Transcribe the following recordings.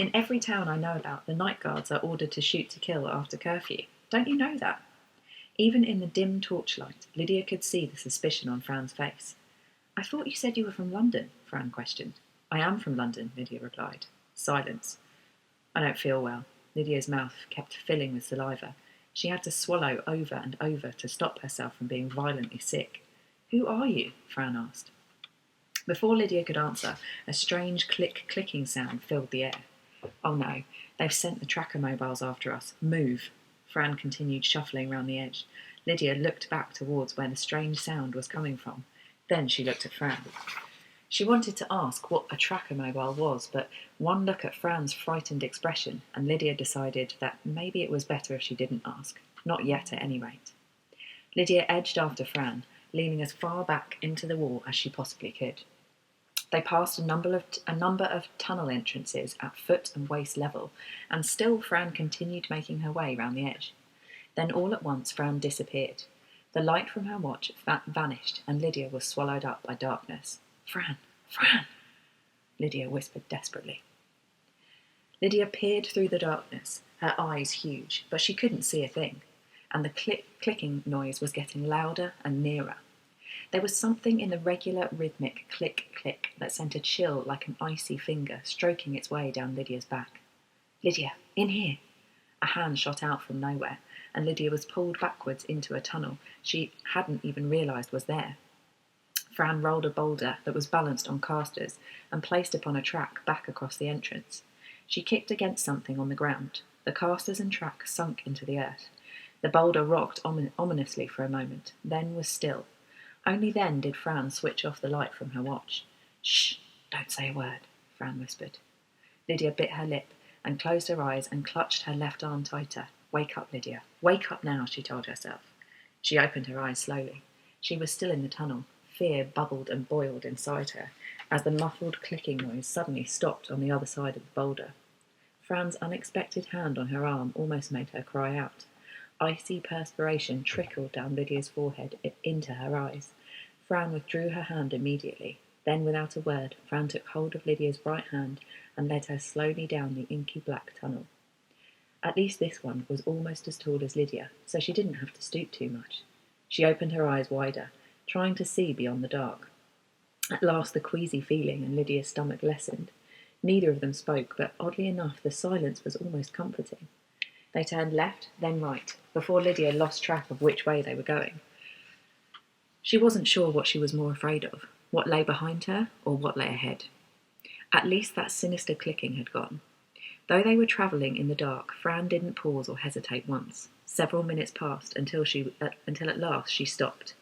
In every town I know about, the night guards are ordered to shoot to kill after curfew. Don't you know that? Even in the dim torchlight, Lydia could see the suspicion on Fran's face. I thought you said you were from London, Fran questioned. I am from London, Lydia replied. Silence. I don't feel well. Lydia's mouth kept filling with saliva. She had to swallow over and over to stop herself from being violently sick. Who are you? Fran asked. Before Lydia could answer, a strange clicking sound filled the air. Oh no, they've sent the tracker mobiles after us. Move. Fran continued shuffling round the edge. Lydia looked back towards where the strange sound was coming from. Then she looked at Fran. She wanted to ask what a tracker mobile was, but one look at Fran's frightened expression, and Lydia decided that maybe it was better if she didn't ask. Not yet, at any rate. Lydia edged after Fran, leaning as far back into the wall as she possibly could. They passed a number of tunnel entrances at foot and waist level, and still Fran continued making her way round the edge. Then all at once Fran disappeared. The light from her watch vanished, and Lydia was swallowed up by darkness. Fran! Fran! Lydia whispered desperately. Lydia peered through the darkness, her eyes huge, but she couldn't see a thing, and the clicking noise was getting louder and nearer. There was something in the regular rhythmic click-click that sent a chill like an icy finger stroking its way down Lydia's back. Lydia, in here! A hand shot out from nowhere, and Lydia was pulled backwards into a tunnel she hadn't even realised was there. Fran rolled a boulder that was balanced on casters and placed upon a track back across the entrance. She kicked against something on the ground. The casters and track sunk into the earth. The boulder rocked ominously for a moment, then was still. Only then did Fran switch off the light from her watch. Shh! Don't say a word, Fran whispered. Lydia bit her lip and closed her eyes and clutched her left arm tighter. Wake up, Lydia. Wake up now, she told herself. She opened her eyes slowly. She was still in the tunnel. Fear bubbled and boiled inside her as the muffled clicking noise suddenly stopped on the other side of the boulder. Fran's unexpected hand on her arm almost made her cry out. Icy perspiration trickled down Lydia's forehead into her eyes. Fran withdrew her hand immediately. Then, without a word, Fran took hold of Lydia's right hand and led her slowly down the inky black tunnel. At least this one was almost as tall as Lydia, so she didn't have to stoop too much. She opened her eyes wider, trying to see beyond the dark. At last the queasy feeling in Lydia's stomach lessened. Neither of them spoke, but oddly enough the silence was almost comforting. They turned left, then right, before Lydia lost track of which way they were going. She wasn't sure what she was more afraid of, what lay behind her or what lay ahead. At least that sinister clicking had gone. Though they were travelling in the dark, Fran didn't pause or hesitate once. Several minutes passed until at last she stopped.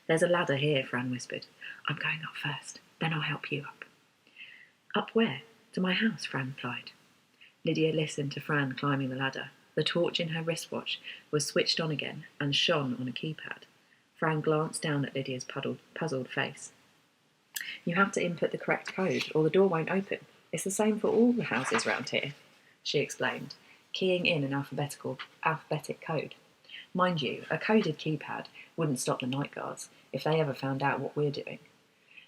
There's a ladder here, Fran whispered. I'm going up first, then I'll help you up. Up where? To my house, Fran replied. Lydia listened to Fran climbing the ladder. The torch in her wristwatch was switched on again and shone on a keypad. Fran glanced down at Lydia's puzzled face. You have to input the correct code or the door won't open. It's the same for all the houses round here, she explained, keying in an alphabetic code. Mind you, a coded keypad wouldn't stop the night guards if they ever found out what we're doing.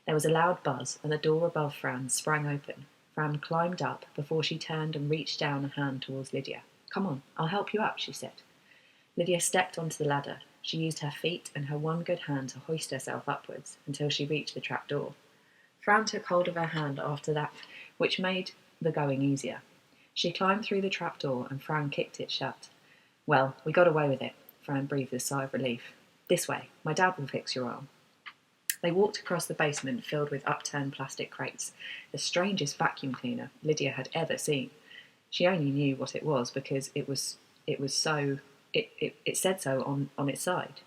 There was a loud buzz and the door above Fran sprang open. Fran climbed up before she turned and reached down a hand towards Lydia. Come on, I'll help you up, she said. Lydia stepped onto the ladder. She used her feet and her one good hand to hoist herself upwards until she reached the trap door. Fran took hold of her hand after that, which made the going easier. She climbed through the trap door and Fran kicked it shut. Well, we got away with it, Fran breathed a sigh of relief. This way, my dad will fix your arm. They walked across the basement filled with upturned plastic crates, the strangest vacuum cleaner Lydia had ever seen. She only knew what it was because it said so on its side.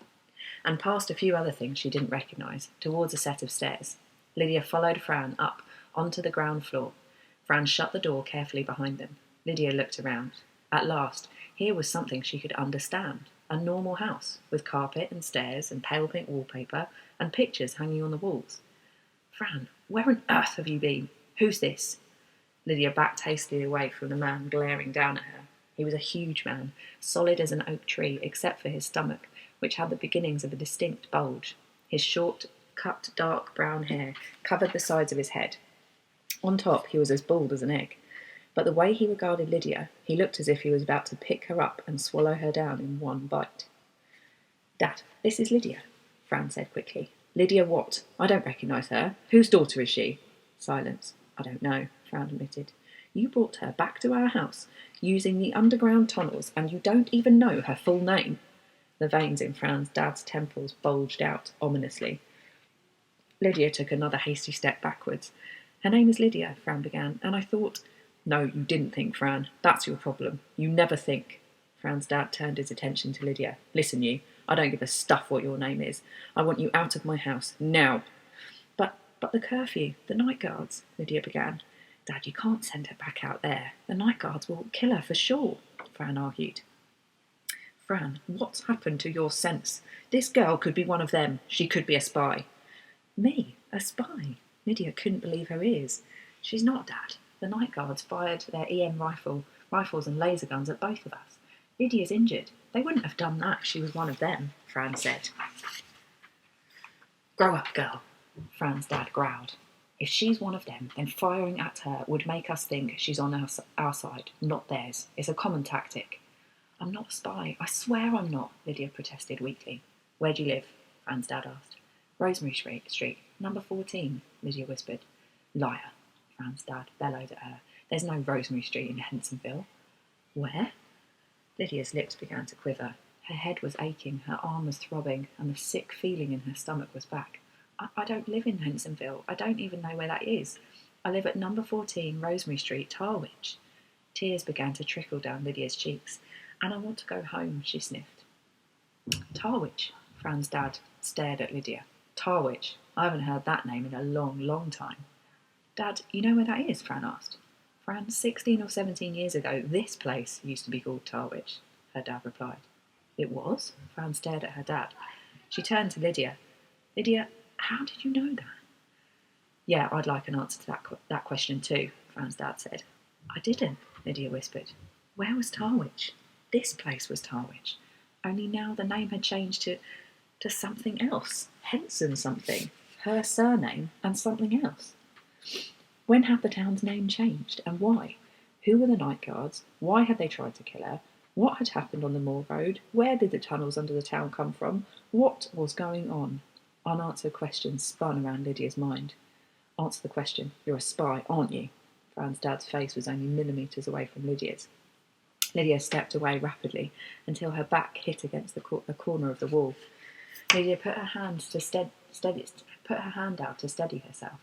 And past a few other things she didn't recognise, towards a set of stairs. Lydia followed Fran up onto the ground floor. Fran shut the door carefully behind them. Lydia looked around. At last, here was something she could understand. A normal house, with carpet and stairs and pale pink wallpaper and pictures hanging on the walls. Fran, where on earth have you been? Who's this? Lydia backed hastily away from the man glaring down at her. He was a huge man, solid as an oak tree, except for his stomach, which had the beginnings of a distinct bulge. His short, cut, dark brown hair covered the sides of his head. On top, he was as bald as an egg. But the way he regarded Lydia, he looked as if he was about to pick her up and swallow her down in one bite. Dad, this is Lydia, Fran said quickly. Lydia what? I don't recognise her. Whose daughter is she? Silence. I don't know, Fran admitted. You brought her back to our house, using the underground tunnels, and you don't even know her full name. The veins in Fran's dad's temples bulged out ominously. Lydia took another hasty step backwards. Her name is Lydia, Fran began, and I thought... No, you didn't think, Fran. That's your problem. You never think. Fran's dad turned his attention to Lydia. Listen, you. I don't give a stuff what your name is. I want you out of my house, now. But the curfew, the night guards, Lydia began. Dad, you can't send her back out there. The night guards will kill her for sure, Fran argued. Fran, what's happened to your sense? This girl could be one of them. She could be a spy. Me? A spy? Lydia couldn't believe her ears. She's not, Dad. The night guards fired their EM rifles and laser guns at both of us. Lydia's injured. They wouldn't have done that if she was one of them, Fran said. Grow up, girl, Fran's dad growled. If she's one of them, then firing at her would make us think she's on our side, not theirs. It's a common tactic. I'm not a spy. I swear I'm not, Lydia protested weakly. Where do you live? Fran's dad asked. Rosemary Street, number 14, Lydia whispered. Liar, Fran's dad bellowed at her. There's no Rosemary Street in Hensonville. Where? Lydia's lips began to quiver. Her head was aching, her arm was throbbing, and the sick feeling in her stomach was back. I don't live in Hensonville. I don't even know where that is. I live at number 14, Rosemary Street, Tarwich. Tears began to trickle down Lydia's cheeks. And I want to go home, she sniffed. Tarwich, Fran's dad stared at Lydia. Tarwich. I haven't heard that name in a long, long time. Dad, you know where that is? Fran asked. Fran, 16 or 17 years ago, this place used to be called Tarwich, her dad replied. It was? Fran stared at her dad. She turned to Lydia. Lydia, how did you know that? Yeah, I'd like an answer to that question too, Fran's dad said. I didn't, Lydia whispered. Where was Tarwich? This place was Tarwich. Only now the name had changed to something else. Henson something. Her surname and something else. When had the town's name changed, and why? Who were the night guards? Why had they tried to kill her? What had happened on the Moor Road? Where did the tunnels under the town come from? What was going on? Unanswered questions spun around Lydia's mind. Answer the question. You're a spy, aren't you? Fran's dad's face was only millimetres away from Lydia's. Lydia stepped away rapidly until her back hit against the corner of the wall. Lydia put her hand out to steady herself.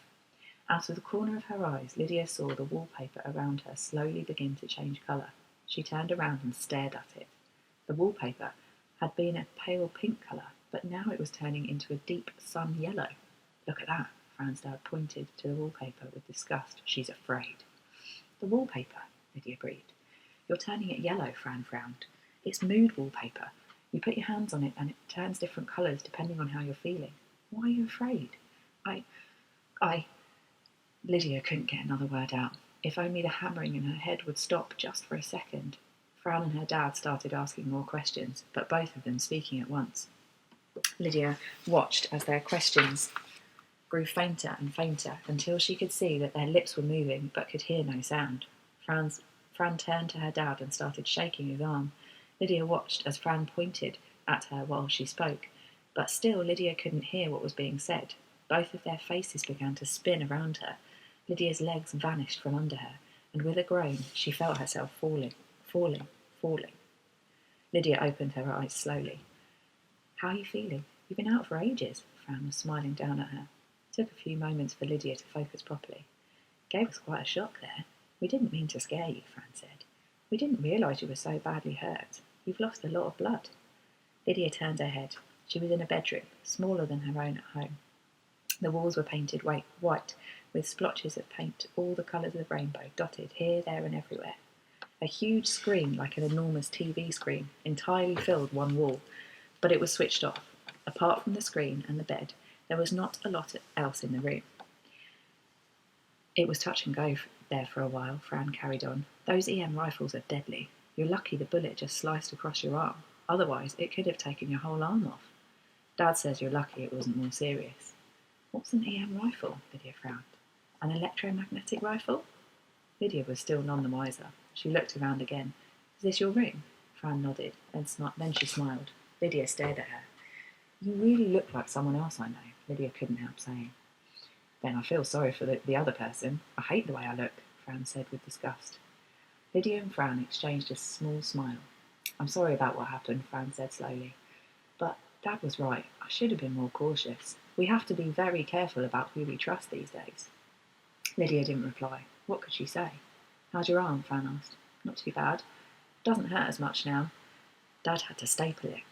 Out of the corner of her eyes, Lydia saw the wallpaper around her slowly begin to change colour. She turned around and stared at it. The wallpaper had been a pale pink colour, but now it was turning into a deep sun yellow. Look at that, Fran's dad pointed to the wallpaper with disgust. She's afraid. The wallpaper, Lydia breathed. You're turning it yellow, Fran frowned. It's mood wallpaper. You put your hands on it and it turns different colours depending on how you're feeling. Why are you afraid? Lydia couldn't get another word out. If only the hammering in her head would stop just for a second. Fran and her dad started asking more questions, but both of them speaking at once. Lydia watched as their questions grew fainter and fainter until she could see that their lips were moving but could hear no sound. Fran turned to her dad and started shaking his arm. Lydia watched as Fran pointed at her while she spoke, but still Lydia couldn't hear what was being said. Both of their faces began to spin around her. Lydia's legs vanished from under her, and with a groan she felt herself falling. Lydia opened her eyes slowly. How are you feeling? You've been out for ages. Fran was smiling down at her. It took a few moments for Lydia to focus properly. Gave us quite a shock there. We didn't mean to scare you, Fran said. We didn't realise you were so badly hurt. You've lost a lot of blood. Lydia turned her head. She was in a bedroom, smaller than her own at home. The walls were painted white, with splotches of paint, all the colours of the rainbow, dotted here, there and everywhere. A huge screen, like an enormous TV screen, entirely filled one wall, but it was switched off. Apart from the screen and the bed, there was not a lot else in the room. It was touch and go there for a while, Fran carried on. Those EM rifles are deadly. You're lucky the bullet just sliced across your arm. Otherwise, it could have taken your whole arm off. Dad says you're lucky it wasn't more serious. What's an EM rifle? Lydia frowned. An electromagnetic rifle? Lydia was still none the wiser. She looked around again. Is this your room? Fran nodded, and then she smiled. Lydia stared at her. You really look like someone else I know, Lydia couldn't help saying. Then I feel sorry for the other person. I hate the way I look, Fran said with disgust. Lydia and Fran exchanged a small smile. I'm sorry about what happened, Fran said slowly. But Dad was right. I should have been more cautious. We have to be very careful about who we trust these days. Lydia didn't reply. What could she say? How's your arm? Fran asked. Not too bad. Doesn't hurt as much now. Dad had to staple it.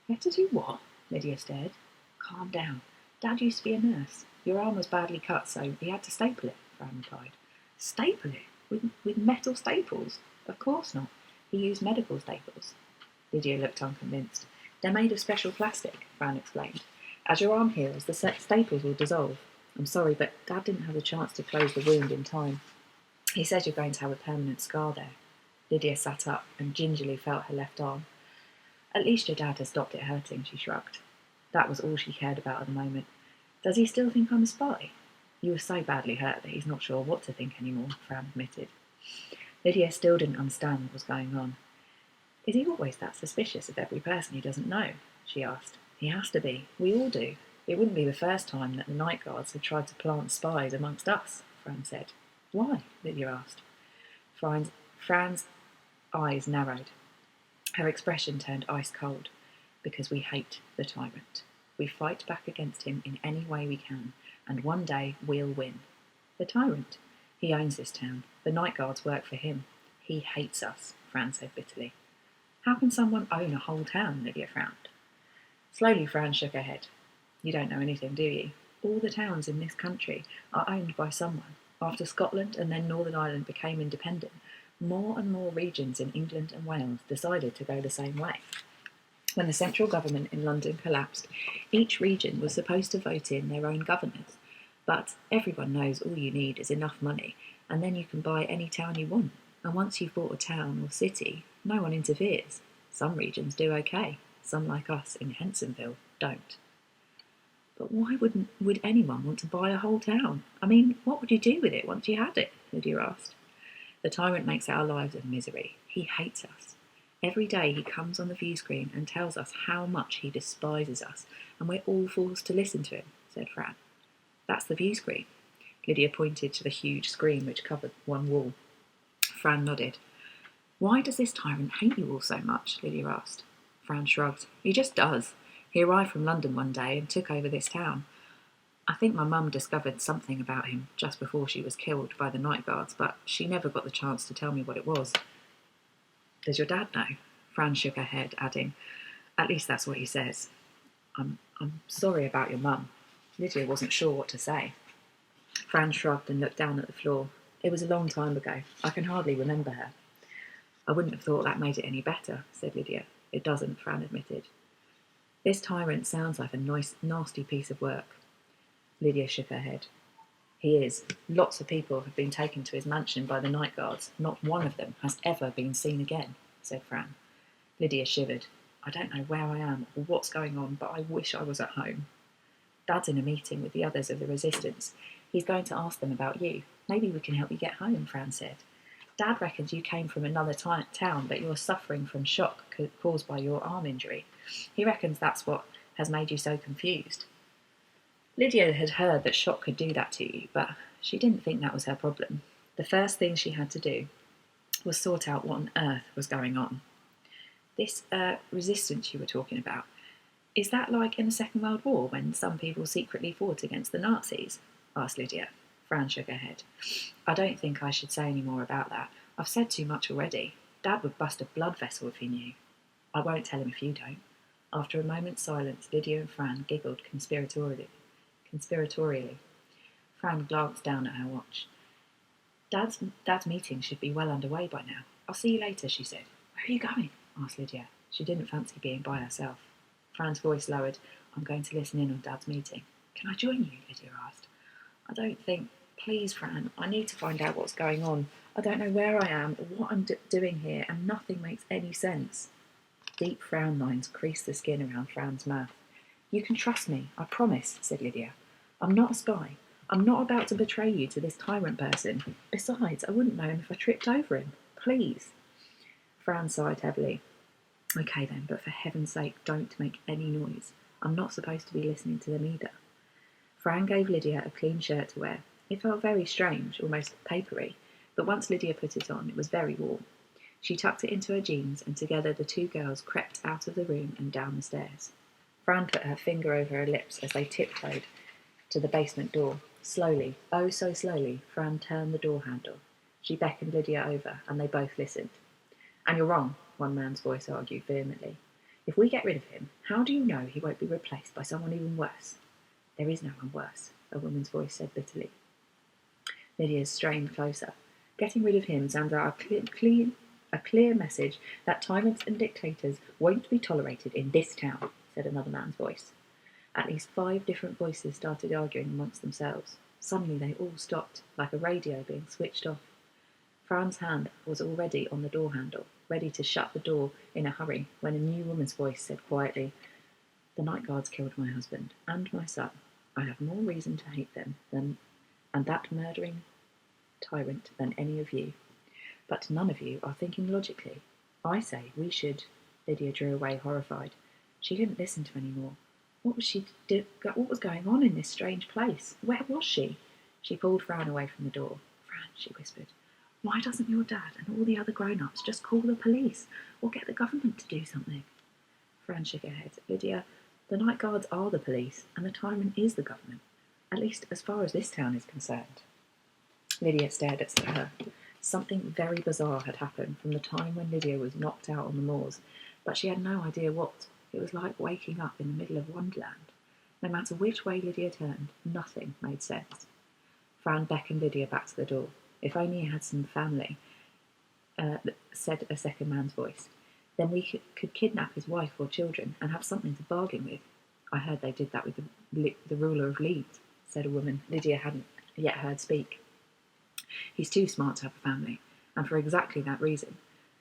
You had to do what? Lydia stared. Calm down. Dad used to be a nurse. Your arm was badly cut, so he had to staple it, Fran replied. Staple it? With metal staples? Of course not. He used medical staples. Lydia looked unconvinced. They're made of special plastic, Fran explained. As your arm heals, the staples will dissolve. I'm sorry, but Dad didn't have a chance to close the wound in time. He says you're going to have a permanent scar there. Lydia sat up and gingerly felt her left arm. At least your dad has stopped it hurting, she shrugged. That was all she cared about at the moment. Does he still think I'm a spy? You were so badly hurt that he's not sure what to think anymore, Fran admitted. Lydia still didn't understand what was going on. Is he always that suspicious of every person he doesn't know? She asked. He has to be. We all do. It wouldn't be the first time that the night guards have tried to plant spies amongst us, Fran said. Why? Lydia asked. Fran's eyes narrowed. Her expression turned ice cold. Because we hate the tyrant. We fight back against him in any way we can, and one day we'll win. The tyrant? He owns this town. The night guards work for him. He hates us, Fran said bitterly. How can someone own a whole town? Lydia frowned. Slowly, Fran shook her head. You don't know anything, do you? All the towns in this country are owned by someone. After Scotland and then Northern Ireland became independent, more and more regions in England and Wales decided to go the same way. When the central government in London collapsed, each region was supposed to vote in their own governors. But everyone knows all you need is enough money, and then you can buy any town you want. And once you've bought a town or city, no one interferes. Some regions do okay. Some, like us in Hensonville, don't. But why would anyone want to buy a whole town? I mean, what would you do with it once you had it? Lydia asked. The tyrant makes our lives a misery. He hates us. Every day he comes on the view screen and tells us how much he despises us, and we're all forced to listen to him, said Fran. That's the view screen. Lydia pointed to the huge screen which covered one wall. Fran nodded. Why does this tyrant hate you all so much? Lydia asked. Fran shrugged. He just does. He arrived from London one day and took over this town. I think my mum discovered something about him just before she was killed by the night guards, but she never got the chance to tell me what it was. Does your dad know? Fran shook her head, adding, At least that's what he says. I'm sorry about your mum. Lydia wasn't sure what to say. Fran shrugged and looked down at the floor. It was a long time ago. I can hardly remember her. I wouldn't have thought that made it any better, said Lydia. It doesn't, Fran admitted. This tyrant sounds like a nice, nasty piece of work. Lydia shook her head. He is. Lots of people have been taken to his mansion by the night guards. Not one of them has ever been seen again, said Fran. Lydia shivered. I don't know where I am or what's going on, but I wish I was at home. Dad's in a meeting with the others of the resistance. He's going to ask them about you. Maybe we can help you get home, Fran said. Dad reckons you came from another town, but you're suffering from shock caused by your arm injury. He reckons that's what has made you so confused. Lydia had heard that shock could do that to you, but she didn't think that was her problem. The first thing she had to do was sort out what on earth was going on. This resistance you were talking about, is that like in the Second World War when some people secretly fought against the Nazis? Asked Lydia. Fran shook her head. I don't think I should say any more about that. I've said too much already. Dad would bust a blood vessel if he knew. I won't tell him if you don't. After a moment's silence, Lydia and Fran giggled conspiratorially. Fran glanced down at her watch. Dad's meeting should be well underway by now. I'll see you later, she said. Where are you going? Asked Lydia. She didn't fancy being by herself. Fran's voice lowered. I'm going to listen in on Dad's meeting. Can I join you? Lydia asked. I don't think... Please, Fran, I need to find out what's going on. I don't know where I am or what I'm doing here, and nothing makes any sense. Deep frown lines creased the skin around Fran's mouth. You can trust me, I promise, said Lydia. I'm not a spy. I'm not about to betray you to this tyrant person. Besides, I wouldn't know him if I tripped over him. Please. Fran sighed heavily. Okay then, but for heaven's sake, don't make any noise. I'm not supposed to be listening to them either. Fran gave Lydia a clean shirt to wear. It felt very strange, almost papery, but once Lydia put it on, it was very warm. She tucked it into her jeans, and together the two girls crept out of the room and down the stairs. Fran put her finger over her lips as they tiptoed to the basement door. Slowly, oh so slowly, Fran turned the door handle. She beckoned Lydia over, and they both listened. And you're wrong, one man's voice argued vehemently. If we get rid of him, how do you know he won't be replaced by someone even worse? There is no one worse, a woman's voice said bitterly. Lydia strained closer. Getting rid of him sounds like a clear message that tyrants and dictators won't be tolerated in this town, said another man's voice. At least 5 different voices started arguing amongst themselves. Suddenly they all stopped, like a radio being switched off. Fran's hand was already on the door handle, ready to shut the door in a hurry, when a new woman's voice said quietly, The night guards killed my husband and my son. I have more reason to hate them and that murdering tyrant than any of you. But none of you are thinking logically. I say we should. Lydia drew away, horrified. She couldn't listen to any more. What was going on in this strange place? Where was she? She pulled Fran away from the door. Fran, she whispered, why doesn't your dad and all the other grown-ups just call the police or get the government to do something? Fran shook her head. Lydia, the night guards are the police and the tyrant is the government, at least as far as this town is concerned. Lydia stared at her. Something very bizarre had happened from the time when Lydia was knocked out on the moors, but she had no idea what. It was like waking up in the middle of Wonderland. No matter which way Lydia turned, nothing made sense. Fran beckoned Lydia back to the door. If only he had some family, said a second man's voice. Then we could kidnap his wife or children and have something to bargain with. I heard they did that with the ruler of Leeds, said a woman Lydia hadn't yet heard speak. He's too smart to have a family, and for exactly that reason,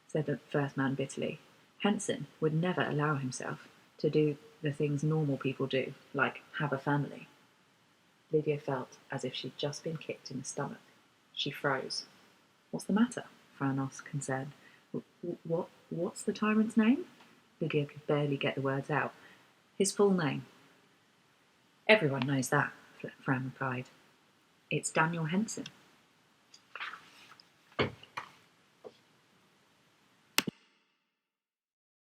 said the first man bitterly. Henson would never allow himself to do the things normal people do, like have a family. Lydia felt as if she'd just been kicked in the stomach. She froze. What's the matter? Fran asked, concerned. What's the tyrant's name? Lydia could barely get the words out. His full name. Everyone knows that, Fran replied. It's Daniel Henson.